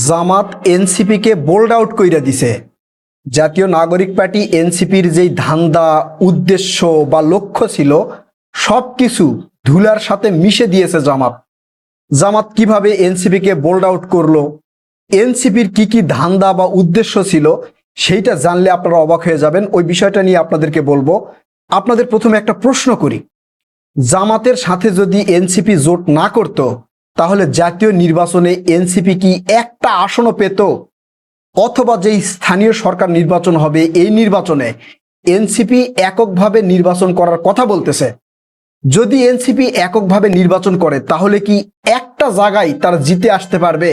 জামাত এনসিপিকে bold out কইরা দিছে। জাতীয় নাগরিক পার্টি এনসিপির যেই ধান্দা, উদ্দেশ্য বা লক্ষ্য ছিল সব কিছু ধুলার সাথে মিশে দিয়েছে জামাত। জামাত কিভাবে এনসিপিকে বোল্ড আউট করলো, এনসিপির কি কি ধান্দা বা উদ্দেশ্য ছিল সেইটা জানলে আপনারা অবাক হয়ে যাবেন। ওই বিষয়টা নিয়ে আপনাদেরকে বলবো। আপনাদের প্রথমে একটা প্রশ্ন করি, জামাতের সাথে যদি এনসিপি জোট না করত তাহলে জাতীয় নির্বাচনে এনসিপি কি একটা আসনও পেত? অথবা যেই স্থানীয় সরকার নির্বাচন হবে এই নির্বাচনে এনসিপি এককভাবে নির্বাচন করার কথা বলতেছে। যদি এনসিপি এককভাবে নির্বাচন করে তাহলে কি একটা জায়গায় তারা জিতে আসতে পারবে?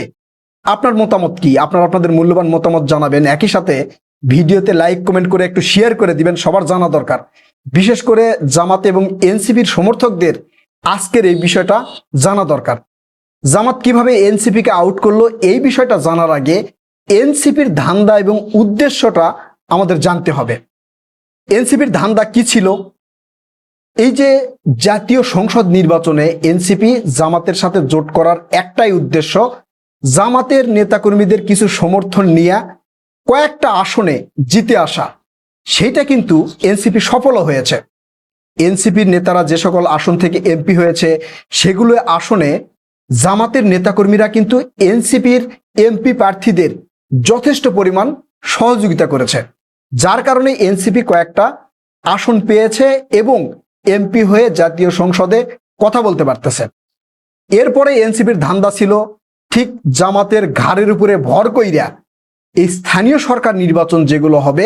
আপনার মতামত কি? আপনারা আপনাদের মূল্যবান মতামত জানাবেন। একই সাথে ভিডিওতে লাইক কমেন্ট করে একটু শেয়ার করে দিবেন, সবার জানা দরকার। বিশেষ করে জামাত এবং এনসিপির সমর্থকদের আজকের এই বিষয়টা জানা দরকার। জামাত কিভাবে এনসিপিকে আউট করলো এই বিষয়টা জানার আগে এনসিপির ধান্দা এবং উদ্দেশ্যটা আমাদের জানতে হবে। এনসিপির ধান্দা কি ছিল? এই যে জাতীয় সংসদ নির্বাচনে এনসিপি জামাতের সাথে জোট করার একটাই উদ্দেশ্য, জামাতের নেতাকর্মীদের কিছু সমর্থন নিয়ে কয়েকটা আসনে জিতে আসা। সেইটা কিন্তু এনসিপি সফল হয়েছে। এনসিপির নেতারা যে সকল আসন থেকে এমপি হয়েছে সেগুলো আসনে জামাতের নেতাকর্মীরা কিন্তু এনসিপির এমপি প্রার্থীদের যথেষ্ট পরিমাণ সহযোগিতা করেছে, যার কারণে এনসিপি কয়েকটা আসন পেয়েছে এবং এমপি হয়ে জাতীয় সংসদে কথা বলতে পারতেছে। এরপরে এনসিপির ধান্দা ছিল ঠিক জামাতের ঘাড়ের উপরে ভর কইরা এই স্থানীয় সরকার নির্বাচন যেগুলো হবে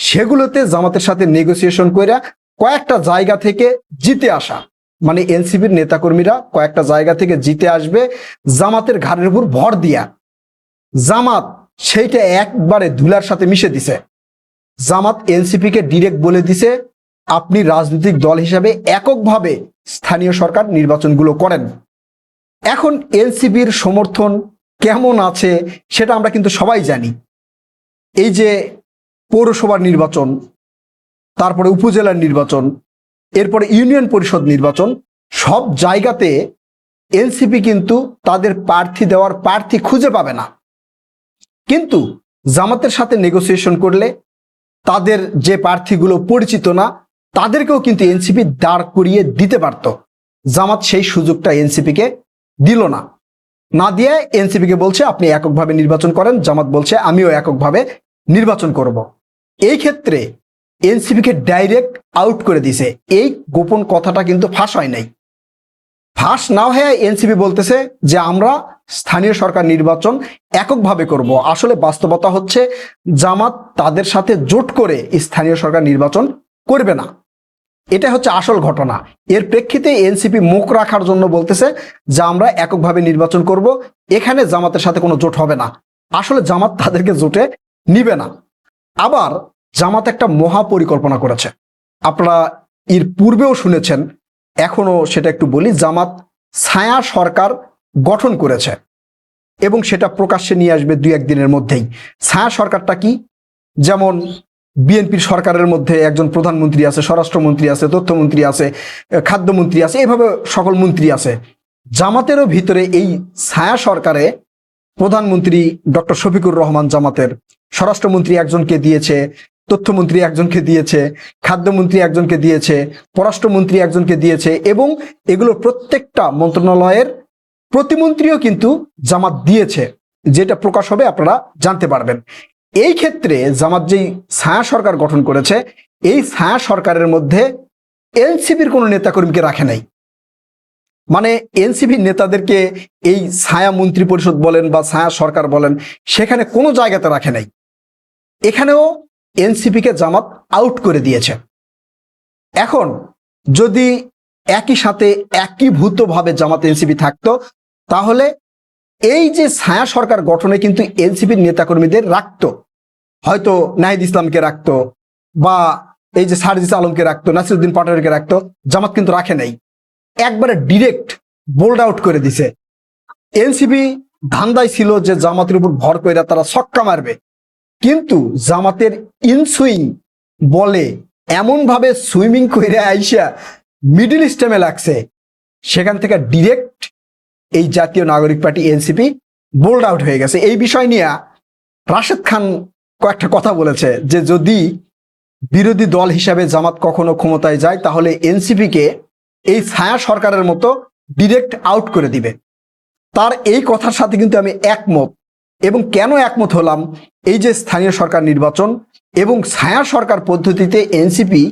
সেগুলোতে জামাতের সাথে নেগোসিয়েশন কইরা কয়েকটা জায়গা থেকে জিতে আসা। মানে এনসিপির নেতাকর্মীরা কয়েকটা জায়গা থেকে জিতে আসবে জামাতের ঘাড়ের উপর ভর দিয়া। জামাত সেইটা একবারে ধুলার সাথে মিশে দিছে। জামাত এনসিপিকে ডিরেক্ট বলে দিছে, আপনি রাজনৈতিক দল হিসাবে এককভাবে স্থানীয় সরকার নির্বাচনগুলো করেন। এখন এনসিপির সমর্থন কেমন আছে সেটা আমরা কিন্তু সবাই জানি। এই যে পৌরসভার নির্বাচন, তারপরে উপজেলার নির্বাচন, এরপরে ইউনিয়ন পরিষদ নির্বাচন, সব জায়গাতে এনসিপি কিন্তু তাদের প্রার্থী খুঁজে পাবে না। কিন্তু জামাতের সাথে নেগোসিয়েশন করলে তাদের যে প্রার্থীগুলো পরিচিত না তাদেরকেও কিন্তু এনসিপি দাঁড় করিয়ে দিতে পারত। জামাত সেই সুযোগটা এনসিপিকে দিল না। না দিয়ে এনসিপিকে বলছে আপনি এককভাবে নির্বাচন করেন। জামাত বলছে আমিও এককভাবে নির্বাচন করব। এই ক্ষেত্রে এনসিপিকে ডাইরেক্ট আউট করে দিছে। এই গোপন কথাটা কিন্তু ফাঁস হয় নাই। ফাঁস না হয়ে এনসিপি বলতেছে যে আমরা স্থানীয় সরকার নির্বাচন এককভাবে করব। আসলে বাস্তবতা হচ্ছে জামাত তাদের সাথে জোট করে স্থানীয় সরকার নির্বাচন করবে না। এটা হচ্ছে আসল ঘটনা। এর প্রেক্ষিতে এনসিপি মুখ রাখার জন্য বলতেছে যে আমরা এককভাবে নির্বাচন করব, এখানে জামাতের সাথে কোনো জোট হবে না। আসলে জামাত তাদেরকে জোটে নিবে না। আবার জামাত একটা মহা পরিকল্পনা করেছে, আপনারা এর পূর্বেও শুনেছেন, এখনো সেটা একটু বলি। জামাত ছায়া সরকার গঠন করেছে এবং সেটা প্রকাশ্যে নিয়ে আসবে 2-1 দিনের মধ্যেই। ছায়া সরকারটা কি? যেমন বিএনপির সরকারের মধ্যে একজন প্রধানমন্ত্রী আছে, স্বরাষ্ট্রমন্ত্রী আছে, তথ্যমন্ত্রী আছে, খাদ্যমন্ত্রী আছে, এভাবে সকল মন্ত্রী আছে। জামাতেরও ভিতরে এই ছায়া সরকারে প্রধানমন্ত্রী ডক্টর শফিকুর রহমান জামাতের, স্বরাষ্ট্রমন্ত্রী একজনকে দিয়েছে, তথ্যমন্ত্রী একজনকে দিয়েছে, খাদ্যমন্ত্রী একজনকে দিয়েছে, পররাষ্ট্রমন্ত্রী একজনকে দিয়েছে এবং এগুলো প্রত্যেকটা মন্ত্রণালয়ের প্রতিমন্ত্রীও কিন্তু জামাত দিয়েছে। যেটা প্রকাশ হবে আপনারা জানতে পারবেন। এই ক্ষেত্রে জামাত যেই ছায়া সরকার গঠন করেছে এই ছায়া সরকারের মধ্যে এনসিপির কোনো নেতাকর্মীকে রাখে নাই। মানে এনসিপির নেতাদেরকে এই ছায়া মন্ত্রী পরিষদ বলেন বা ছায়া সরকার বলেন সেখানে কোনো জায়গাতে রাখে নাই। এখানেও এনসিপিকে জামাত আউট করে দিয়েছে। এখন যদি একই সাথে একীভূতভাবে জামাত এনসিপি থাকতো তাহলে এই যে ছায়া সরকার গঠনে কিন্তু এনসিপির নেতাকর্মীদের রাখতো, হয়তো নাহিদ ইসলামকে রাখতো বা এই যে সার্জিস আলমকে রাখতো, নাসিরউদ্দিন পাটোয়ারিকে রাখতো। জামাত কিন্তু রাখে নাই, একবারে ডিরেক্ট বোল্ড আউট করে দিছে। এনসিপি ধান্দায় ছিল যে জামাতের উপর ভর করে তারা ছক্কা মারবে, কিন্তু জামাতের ইনসুইং বলে এমন ভাবে সুইমিং করে আইসা মিডল স্টেমে লাগছে, সেখান থেকে ডিরেক্ট এই জাতীয় নাগরিক পার্টি এনসিপি বোল্ড আউট হয়ে গেছে। এই বিষয় নিয়ে রাশেদ খান কয়েকটা কথা বলেছে যে যদি বিরোধী দল হিসাবে জামাত কখনো ক্ষমতায় যায় তাহলে এনসিপিকে এই ছায়া সরকারের মতো ডিরেক্ট আউট করে দিবে। তার এই কথার সাথে কিন্তু আমি একমত। এবং কেন একমত হলাম, এই যে স্থানীয় সরকার নির্বাচন এবং ছায়া সরকার পদ্ধতিতে এনসিপি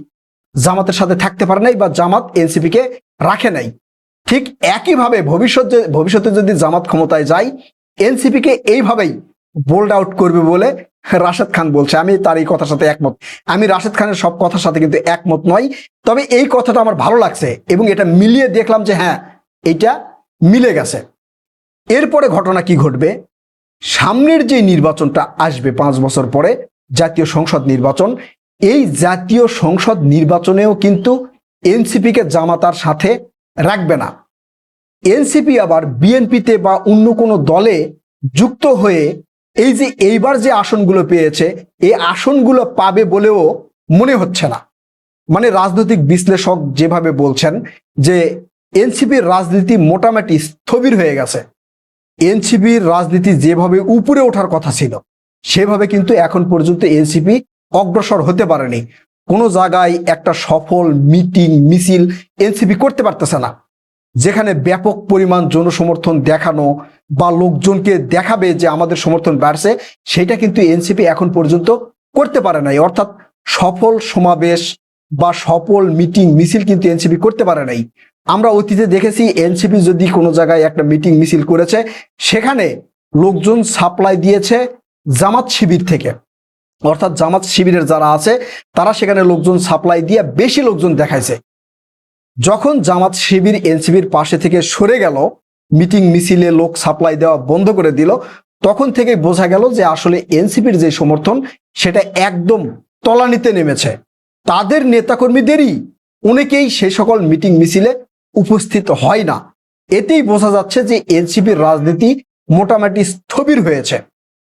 জামাতের সাথে থাকতে পারে নাই বা জামাত এনসিপিকে রাখে নাই, ঠিক একইভাবে ভবিষ্যতে যদি জামাত ক্ষমতায় যায় এনসিপিকে এইভাবেই বোল্ড আউট করবে বলে রাশেদ খান বলছে। আমি তার এই কথার সাথে একমত। আমি রাশেদ খানের সব কথার সাথে কিন্তু একমত নই, তবে এই কথাটা আমার ভালো লাগছে এবং এটা মিলিয়ে দেখলাম যে হ্যাঁ, এইটা মিলে গেছে। এরপরে ঘটনা কি ঘটবে, সামনের যে নির্বাচনটা আসবে 5 বছর পরে, জাতীয় সংসদ নির্বাচন, এই জাতীয় সংসদ নির্বাচনেও কিন্তু এনসিপিকে জামাতার সাথে রাখবে না। এনসিপি আবার বিএনপিতে বা অন্য কোনো দলে যুক্ত হয়ে এই যে এইবার যে আসনগুলো পেয়েছে এই আসনগুলো পাবে বলেও মনে হচ্ছে না। মানে রাজনৈতিক বিশ্লেষক যেভাবে বলছেন যে এনসিপির রাজনীতি মোটামুটি স্থবির হয়ে গেছে। এনসিপির রাজনীতি যেভাবে উপরে ওঠার কথা ছিল সেভাবে কিন্তু এখন পর্যন্ত এনসিপি অগ্রসর হতে পারেনি। কোনো জায়গায় একটা সফল মিটিং মিছিল এনসিপি করতে পারতেছে না, যেখানে ব্যাপক পরিমাণ জনসমর্থন দেখানো বা লোকজনকে দেখাবে যে আমাদের সমর্থন বাড়ছে, সেটা কিন্তু এনসিপি এখন পর্যন্ত করতে পারে নাই। অর্থাৎ সফল সমাবেশ বা সফল মিটিং মিছিল কিন্তু এনসিপি করতে পারে নাই। আমরা অতীতে দেখেছি এনসিপি যদি কোনো জায়গায় একটা মিটিং মিছিল করেছে সেখানে লোকজন সাপ্লাই দিয়েছে জামাত শিবির থেকে, অর্থাৎ জামাত শিবিরের যারা আছে তারা সেখানে লোকজন সাপ্লাই দিয়ে বেশি লোকজন দেখাইছে। যখন জামাত শিবির এনসিপির পাশে থেকে সরে গেল, মিটিং মিছিলে লোক সাপ্লাই দেওয়া বন্ধ করে দিল, তখন থেকে বোঝা গেল যে আসলে এনসিপির যে সমর্থন সেটা একদম তলানিতে নেমেছে। তাদের নেতাকর্মীদেরই অনেকেই সেই সকল মিটিং মিছিলে উপস্থিত হয় না। এতেই বোঝা যাচ্ছে যে এনসিপির রাজনীতি মোটামুটি স্থবির হয়েছে।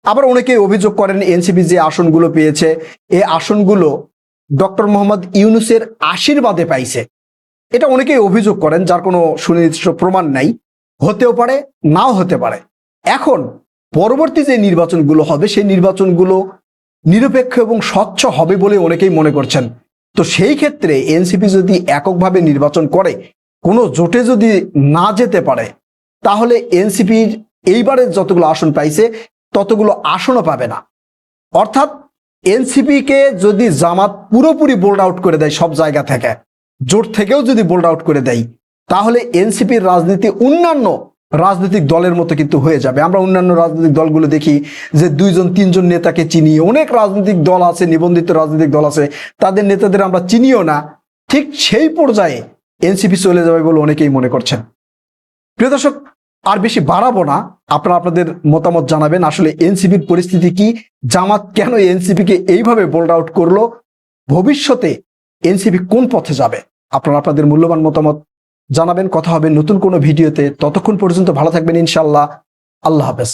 আবার অনেকেই অভিযোগ করেন এনসিপি যে আসনগুলো পেয়েছে এই আসনগুলো ডক্টর মোহাম্মদ ইউনূসের আশীর্বাদে পাইছে। এটা অনেকেই অভিযোগ করেন, যার কোনো সুনির্দিষ্ট প্রমাণ নাই, হতেও পারে নাও হতে পারে। এখন পরবর্তী যে নির্বাচনগুলো হবে সেই নির্বাচনগুলো নিরপেক্ষ এবং স্বচ্ছ হবে বলে অনেকেই মনে করছেন। তো সেই ক্ষেত্রে এনসিপি যদি এককভাবে নির্বাচন করে কোনো জোটে যদি না যেতে পারে তাহলে এনসিপির এইবারের যতগুলো আসন পাইছে ততগুলো আসনও পাবে না। অর্থাৎ এনসিপিকে যদি জামাত পুরোপুরি বোল্ড আউট করে দেয় সব জায়গা থেকে, জোট থেকেও যদি বোল্ড আউট করে দেয়, তাহলে এনসিপির রাজনীতি অন্যান্য রাজনৈতিক দলের মতো কিন্তু হয়ে যাবে। আমরা অন্যান্য রাজনৈতিক দলগুলো দেখি যে 2-3 নেতাকে চিনি, অনেক রাজনৈতিক দল আছে, নিবন্ধিত রাজনৈতিক দল আছে, তাদের নেতাদের আমরা চিনিও না। ঠিক সেই পর্যায়ে এনসিপি চলে যাবে বলে অনেকেই মনে করছেন। প্রিয় দর্শক, আর বেশি বাড়াবো না, আপনারা আপনাদের মতামত জানাবেন আসলে এনসিপির পরিস্থিতি কি, জামাত কেন এনসিপিকে এইভাবে বোল্ড আউট করলো, ভবিষ্যতে এনসিপি কোন পথে যাবে। আপনারা আপনাদের মূল্যবান মতামত জানাবেন। কথা হবে নতুন কোনো ভিডিওতে, ততক্ষণ পর্যন্ত ভালো থাকবেন ইনশাআল্লাহ। আল্লাহ হাফেজ।